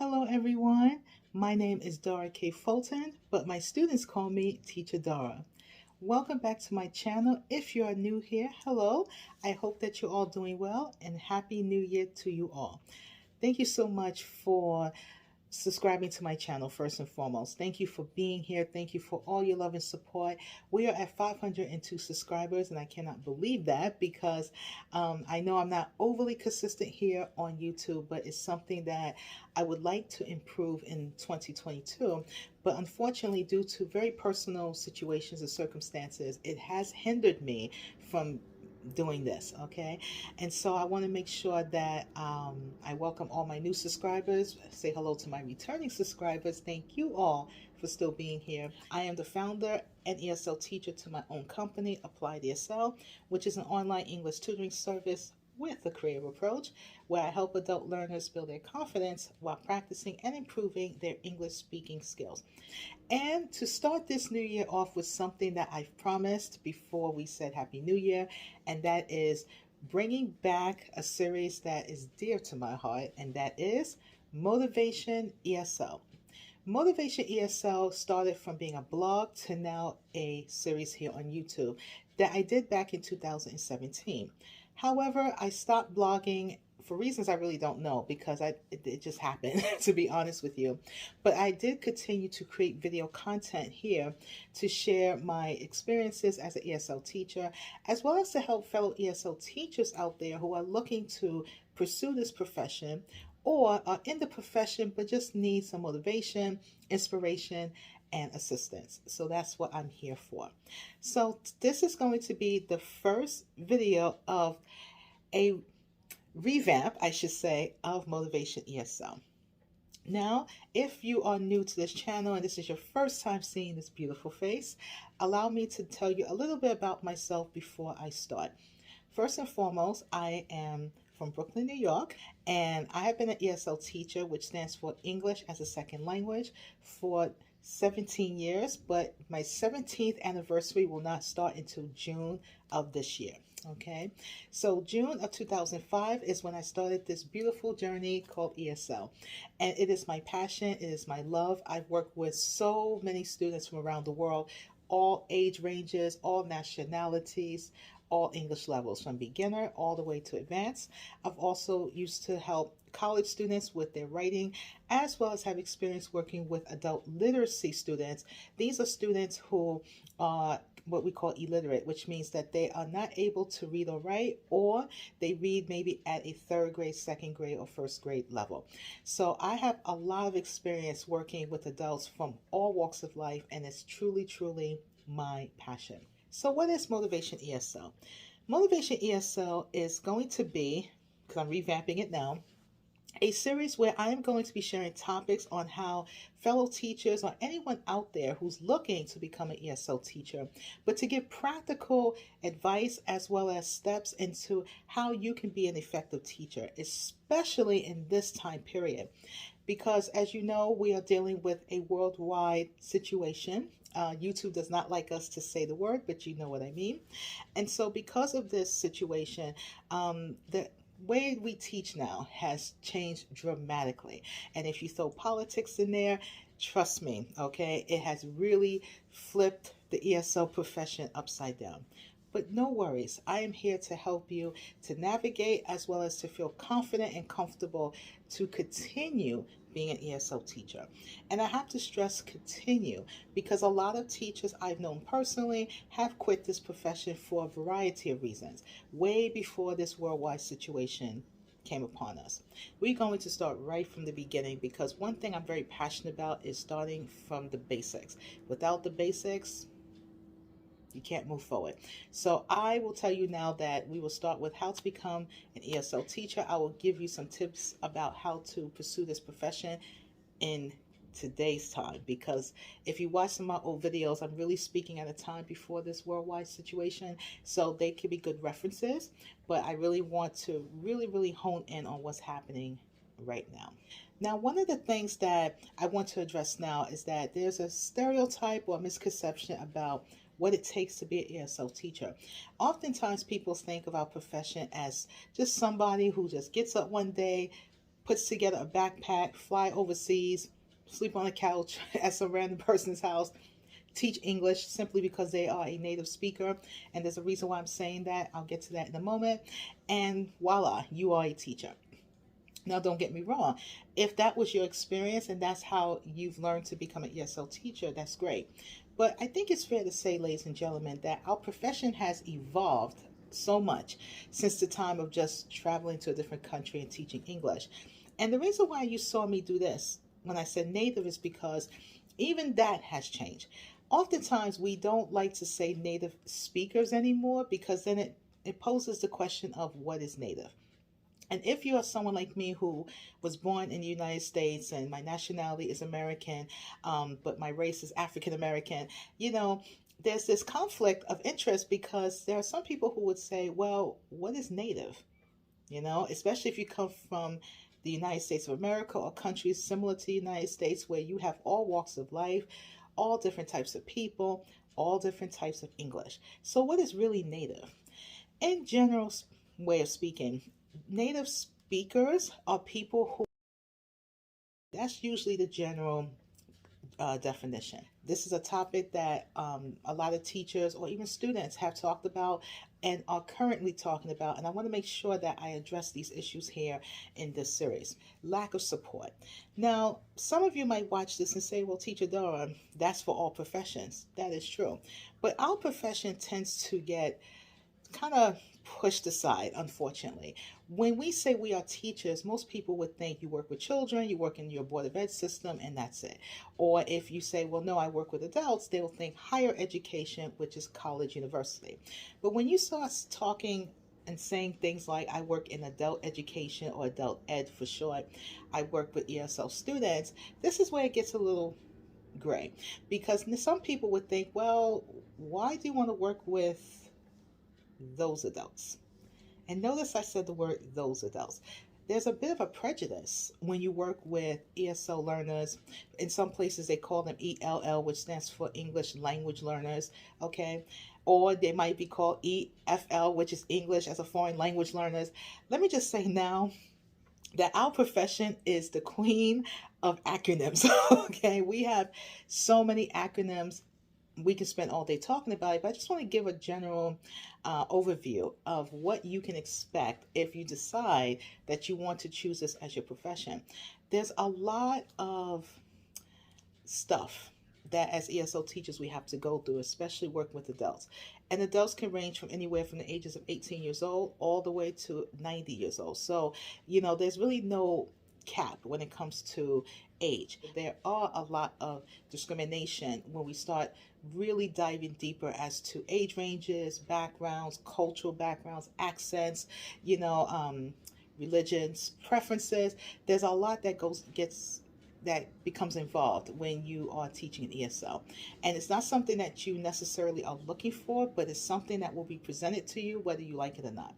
Hello, everyone. My name is Dara K. Fulton, but my students call me Teacher Dara. Welcome back to my channel. If you are new here, hello. I hope that you're all doing well and Happy New Year to you all. Thank you so much for subscribing to my channel first and foremost. Thank you for being here. Thank you for all your love and support. We are at 502 subscribers and I cannot believe that because I know I'm not overly consistent here on YouTube, but it's something that I would like to improve in 2022. But unfortunately, due to very personal situations and circumstances, it has hindered me from doing this. Okay, and so I want to make sure that I welcome all my new subscribers, say hello to my returning subscribers. Thank you all for still being here. I am the founder and ESL teacher to my own company, AppliedESL, which is an online English tutoring service with a creative approach where I help adult learners build their confidence while practicing and improving their English speaking skills. And to start this new year off with something that I've promised before we said Happy New Year, and that is bringing back a series that is dear to my heart, and that is Motivation ESL. Motivation ESL started from being a blog to now a series here on YouTube that I did back in 2017. However, I stopped blogging for reasons I really don't know because it just happened, to be honest with you. But I did continue to create video content here to share my experiences as an ESL teacher, as well as to help fellow ESL teachers out there who are looking to pursue this profession or are in the profession but just need some motivation, inspiration, and assistance. So that's what I'm here for. So this is going to be the first video of a revamp, I should say, of Motivation ESL. Now, if you are new to this channel and this is your first time seeing this beautiful face, allow me to tell you a little bit about myself before I start. First and foremost, I am from Brooklyn, New York, and I have been an ESL teacher, which stands for English as a Second Language, for 17 years, but my 17th anniversary will not start until June of this year. Okay, so June of 2005 is when I started this beautiful journey called ESL, and it is my passion, it is my love. I've worked with so many students from around the world, all age ranges, all nationalities, all English levels, from beginner all the way to advanced. I've also used to help college students with their writing, as well as have experience working with adult literacy students. These are students who are what we call illiterate, which means that they are not able to read or write, or they read maybe at a third grade, second grade, or first grade level. So I have a lot of experience working with adults from all walks of life, and it's truly, truly my passion. So what is Motivation ESL? Motivation ESL is going to be, because I'm revamping it now, a series where I am going to be sharing topics on how fellow teachers or anyone out there who's looking to become an ESL teacher, but to give practical advice as well as steps into how you can be an effective teacher, especially in this time period. Because as you know, we are dealing with a worldwide situation. YouTube does not like us to say the word, but you know what I mean. And so because of this situation, the way we teach now has changed dramatically. And if you throw politics in there, trust me, okay, it has really flipped the ESL profession upside down. But no worries, I am here to help you to navigate as well as to feel confident and comfortable to continue being an ESL teacher. And I have to stress continue, because a lot of teachers I've known personally have quit this profession for a variety of reasons, way before this worldwide situation came upon us. We're going to start right from the beginning, because one thing I'm very passionate about is starting from the basics. Without the basics, you can't move forward. So I will tell you now that we will start with how to become an ESL teacher. I will give you some tips about how to pursue this profession in today's time, because if you watch some of my old videos, I'm really speaking at a time before this worldwide situation, so they could be good references, but I really want to really hone in on what's happening right now. Now, one of the things that I want to address now is that there's a stereotype or misconception about what it takes to be an ESL teacher. Oftentimes people think of our profession as just somebody who just gets up one day, puts together a backpack, fly overseas, sleep on a couch at some random person's house, teach English simply because they are a native speaker. And there's a reason why I'm saying that. I'll get to that in a moment. And voila, you are a teacher. Now, don't get me wrong. If that was your experience and that's how you've learned to become an ESL teacher, that's great. But I think it's fair to say, ladies and gentlemen, that our profession has evolved so much since the time of just traveling to a different country and teaching English. And the reason why you saw me do this when I said native is because even that has changed. Oftentimes, we don't like to say native speakers anymore because then it poses the question of what is native. And if you are someone like me who was born in the United States and my nationality is American, but my race is African American, you know, there's this conflict of interest because there are some people who would say, well, what is native? You know, especially if you come from the United States of America or countries similar to the United States where you have all walks of life, all different types of people, all different types of English. So, what is really native? In general way of speaking, native speakers are people who, that's usually the general definition. This is a topic that a lot of teachers or even students have talked about and are currently talking about. And I want to make sure that I address these issues here in this series. Lack of support. Now, some of you might watch this and say, well, Teacher Dara, that's for all professions. That is true. But our profession tends to get kind of pushed aside, unfortunately. When we say we are teachers, most people would think you work with children, you work in your Board of Ed system, and that's it. Or if you say, well, no, I work with adults, they will think higher education, which is college, university. But when you start talking and saying things like, I work in adult education or adult ed for short, I work with ESL students, this is where it gets a little gray. Because some people would think, well, why do you want to work with those adults? And notice I said the word those adults. There's a bit of a prejudice when you work with ESL learners. In some places they call them ELL, which stands for English language learners, okay? Or they might be called EFL, which is English as a foreign language learners. Let me just say now that our profession is the queen of acronyms, okay? We have so many acronyms. We can spend all day talking about it, but I just want to give a general overview of what you can expect if you decide that you want to choose this as your profession. There's a lot of stuff that as ESL teachers we have to go through, especially working with adults. And adults can range from anywhere from the ages of 18 years old all the way to 90 years old. So, you know, there's really no cap when it comes to age. There are a lot of discrimination when we start really diving deeper as to age ranges, backgrounds, cultural backgrounds, accents, you know, religions, preferences. There's a lot that becomes involved when you are teaching an ESL. And it's not something that you necessarily are looking for, but it's something that will be presented to you whether you like it or not.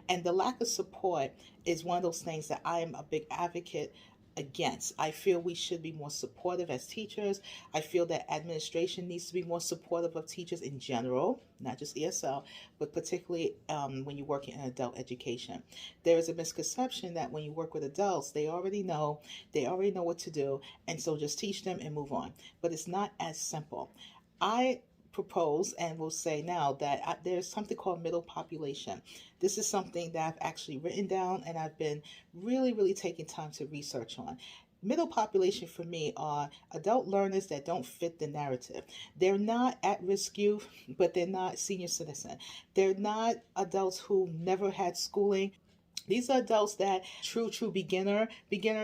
And the lack of support is one of those things that I am a big advocate against. I feel we should be more supportive as teachers. I feel that administration needs to be more supportive of teachers in general, not just ESL, but particularly when you work in adult education. There is a misconception that when you work with adults, they already know what to do, and so just teach them and move on. But it's not as simple. I propose and will say now that there's something called middle population. This is something that I've actually written down and I've been really taking time to research on. Middle population for me are adult learners that don't fit the narrative. They're not at-risk youth, but they're not senior citizen. They're not adults who never had schooling. These are adults that true beginner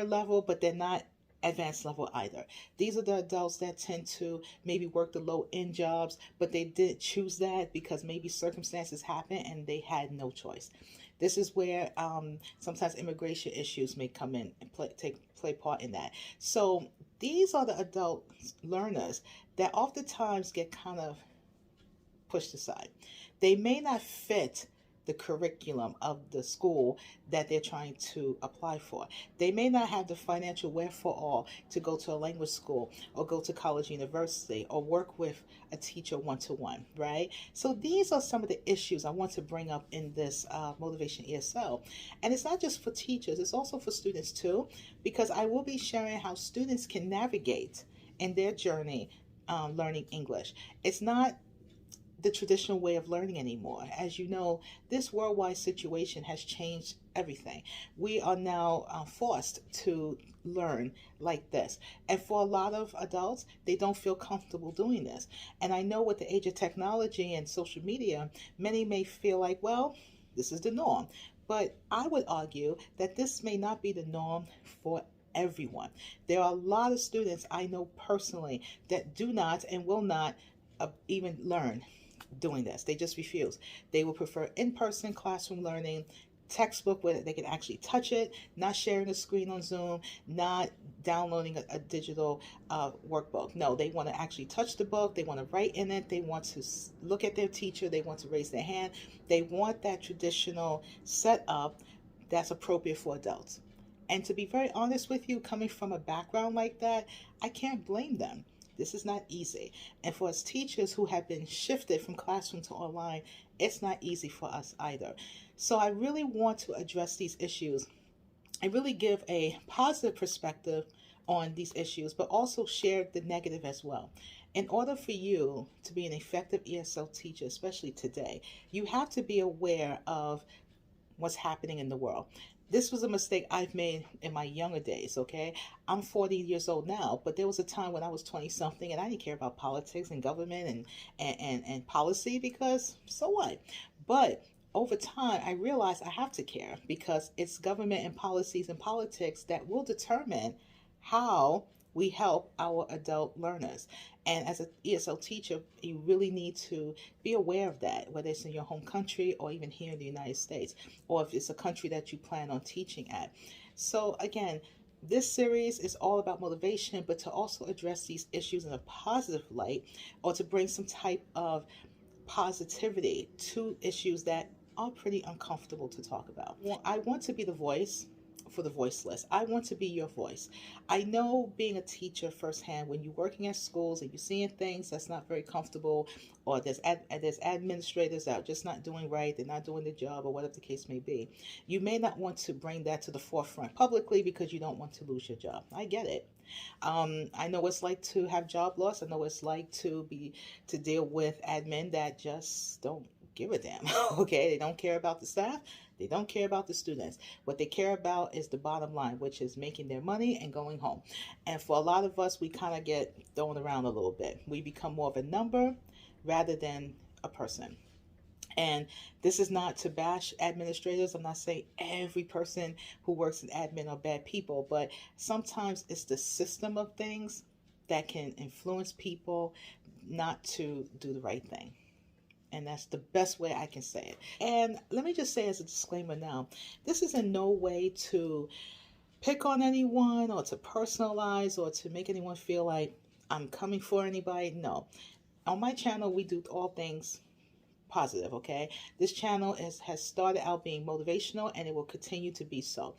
level, but they're not advanced level either. These are the adults that tend to maybe work the low end jobs, but they didn't choose that because maybe circumstances happened and they had no choice. This is where sometimes immigration issues may come in and play part in that. So these are the adult learners that oftentimes get kind of pushed aside. They may not fit the curriculum of the school that they're trying to apply for. They may not have the financial wherewithal to go to a language school or go to college, university, or work with a teacher one to one, right? So these are some of the issues I want to bring up in this Motivation ESL. And it's not just for teachers, it's also for students too, because I will be sharing how students can navigate in their journey learning English. It's not the traditional way of learning anymore. As you know, this worldwide situation has changed everything. We are now forced to learn like this. And for a lot of adults, they don't feel comfortable doing this. And I know with the age of technology and social media, many may feel like, well, this is the norm. But I would argue that this may not be the norm for everyone. There are a lot of students I know personally that do not and will not even learn doing this. They just refuse. They will prefer in-person classroom learning, textbook where they can actually touch it, not sharing a screen on Zoom, not downloading a digital workbook. No, they want to actually touch the book. They want to write in it. They want to look at their teacher. They want to raise their hand. They want that traditional setup that's appropriate for adults. And to be very honest with you, coming from a background like that, I can't blame them. This is not easy. And for us teachers who have been shifted from classroom to online, it's not easy for us either. So I really want to address these issues and really give a positive perspective on these issues, but also share the negative as well. In order for you to be an effective ESL teacher, especially today, you have to be aware of what's happening in the world. This was a mistake I've made in my younger days, okay? I'm 40 years old now, but there was a time when I was 20 something and I didn't care about politics and government and policy, because so what? But over time, I realized I have to care, because it's government and policies and politics that will determine how we help our adult learners. And as an ESL teacher, you really need to be aware of that, whether it's in your home country or even here in the United States, or if it's a country that you plan on teaching at. So again, this series is all about motivation, but to also address these issues in a positive light, or to bring some type of positivity to issues that are pretty uncomfortable to talk about. I want to be the voice for the voiceless. I want to be your voice. I know, being a teacher firsthand, when you're working at schools and you're seeing things that's not very comfortable, or there's administrators that are just not doing right, they're not doing the job, or whatever the case may be, you may not want to bring that to the forefront publicly because you don't want to lose your job. I get it. I know what it's like to have job loss. I know what it's like to deal with admin that just don't give a damn. Okay, they don't care about the staff. They don't care about the students. What they care about is the bottom line, which is making their money and going home. And for a lot of us, we kind of get thrown around a little bit. We become more of a number rather than a person. And this is not to bash administrators. I'm not saying every person who works in admin are bad people, but sometimes it's the system of things that can influence people not to do the right thing. And that's the best way I can say it. And let me just say as a disclaimer now, this is in no way to pick on anyone or to personalize or to make anyone feel like I'm coming for anybody. No. On my channel, we do all things positive, okay? This channel has started out being motivational, and it will continue to be so.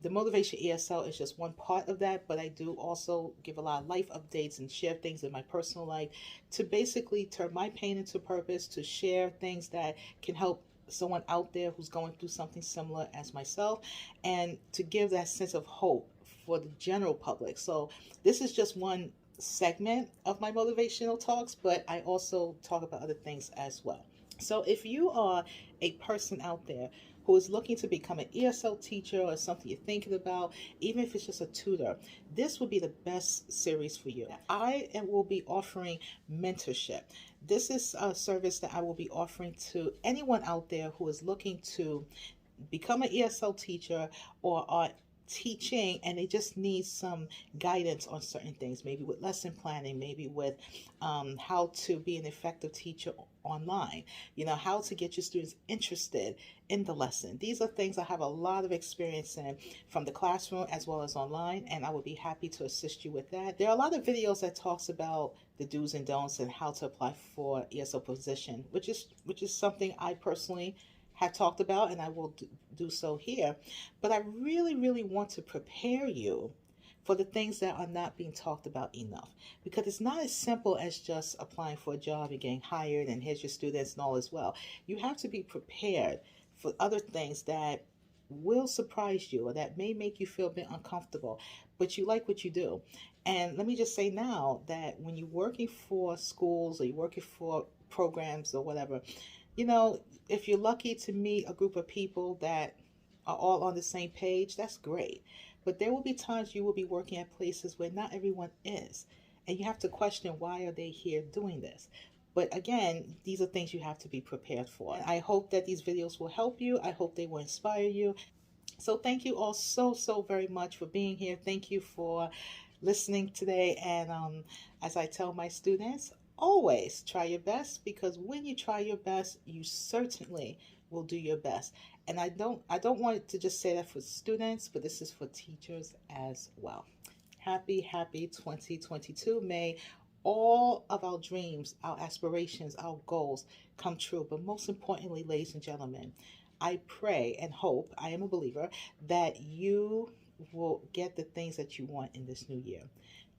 The Motivation ESL is just one part of that, but I do also give a lot of life updates and share things in my personal life to basically turn my pain into purpose, to share things that can help someone out there who's going through something similar as myself, and to give that sense of hope for the general public. So this is just one segment of my motivational talks, but I also talk about other things as well. So if you are a person out there who is looking to become an ESL teacher, or something you're thinking about, even if it's just a tutor, this will be the best series for you. I will be offering mentorship. This is a service that I will be offering to anyone out there who is looking to become an ESL teacher or are teaching and they just need some guidance on certain things, maybe with lesson planning, maybe with how to be an effective teacher online, how to get your students interested in the lesson. These are things I have a lot of experience in from the classroom as well as online, and I would be happy to assist you with that. There are a lot of videos that talks about the do's and don'ts and how to apply for ESL position, which is something I personally have talked about, and I will do so here. But I really, really want to prepare you for the things that are not being talked about enough. Because it's not as simple as just applying for a job and getting hired, and here's your students and all as well. You have to be prepared for other things that will surprise you or that may make you feel a bit uncomfortable, but you like what you do. And let me just say now that when you're working for schools or you're working for programs or whatever, you know, if you're lucky to meet a group of people that are all on the same page, that's great. But there will be times you will be working at places where not everyone is. And you have to question, why are they here doing this? But again, these are things you have to be prepared for. I hope that these videos will help you. I hope they will inspire you. So thank you all so, so very much for being here. Thank you for listening today. And as I tell my students, always try your best, because when you try your best, you certainly will do your best. And I don't want to just say that for students, but this is for teachers as well. Happy, happy 2022. May all of our dreams, our aspirations, our goals come true. But most importantly, ladies and gentlemen, I pray and hope, I am a believer, that you will get the things that you want in this new year,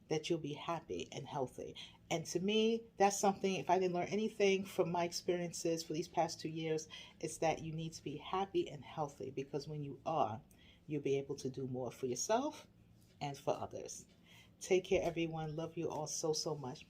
that you'll be happy and healthy. And to me, that's something, if I didn't learn anything from my experiences for these past 2 years, it's that you need to be happy and healthy, because when you are, you'll be able to do more for yourself and for others. Take care, everyone. Love you all so, so much.